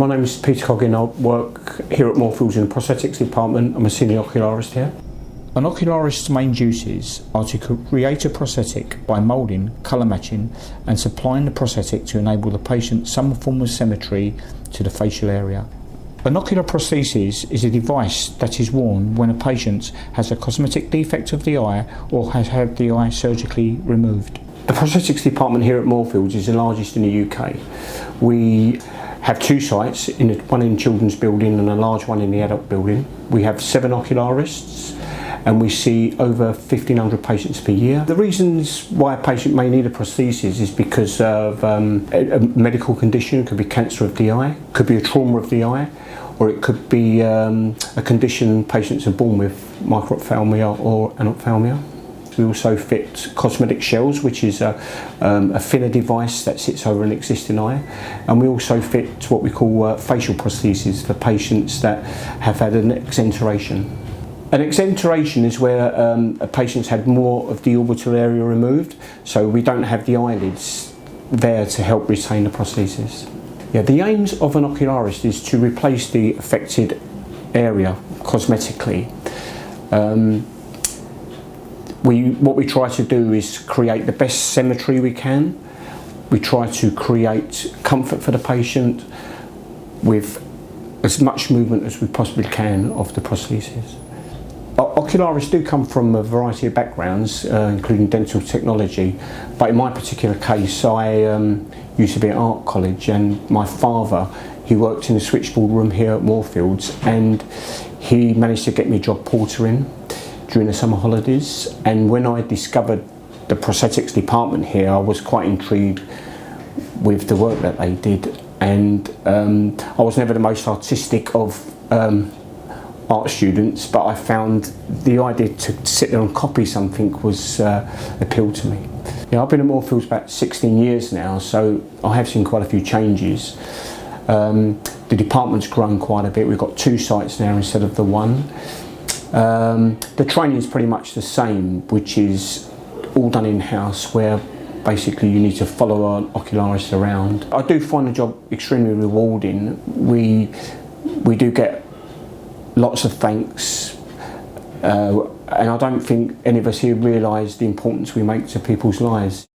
My name is Peter Coggin. I work here at Moorfields in the prosthetics department. I'm a senior ocularist here. An ocularist's main duties are to create a prosthetic by moulding, colour matching and supplying the prosthetic to enable the patient some form of symmetry to the facial area. An ocular prosthesis is a device that is worn when a patient has a cosmetic defect of the eye or has had the eye surgically removed. The prosthetics department here at Moorfields is the largest in the UK. We have two sites, one in the children's building and a large one in the adult building. We have 7 ocularists and we see over 1,500 patients per year. The reasons why a patient may need a prosthesis is because of a medical condition. It could be cancer of the eye, could be a trauma of the eye, or it could be a condition patients are born with, microphthalmia or anophthalmia. We also fit cosmetic shells, which is a thinner device that sits over an existing eye, and we also fit what we call facial prostheses for patients that have had an exenteration. An exenteration is where a patient's had more of the orbital area removed, so we don't have the eyelids there to help retain the prosthesis. Yeah, the aims of an ocularist is to replace the affected area cosmetically. What we try to do is create the best symmetry we can. We try to create comfort for the patient with as much movement as we possibly can of the prosthesis. Ocularists do come from a variety of backgrounds, including dental technology, but in my particular case I used to be at art college, and my father, he worked in the switchboard room here at Moorfields, and he managed to get me a job portering during the summer holidays. And when I discovered the prosthetics department here, I was quite intrigued with the work that they did, and I was never the most artistic of art students, but I found the idea to sit there and copy something was appealed to me. Yeah, I've been at Moorfields about 16 years now, so I have seen quite a few changes. The department's grown quite a bit. We've got 2 sites now instead of the 1. The training is pretty much the same, which is all done in-house, where basically you need to follow an ocularist around. I do find the job extremely rewarding. We do get lots of thanks, and I don't think any of us here realise the importance we make to people's lives.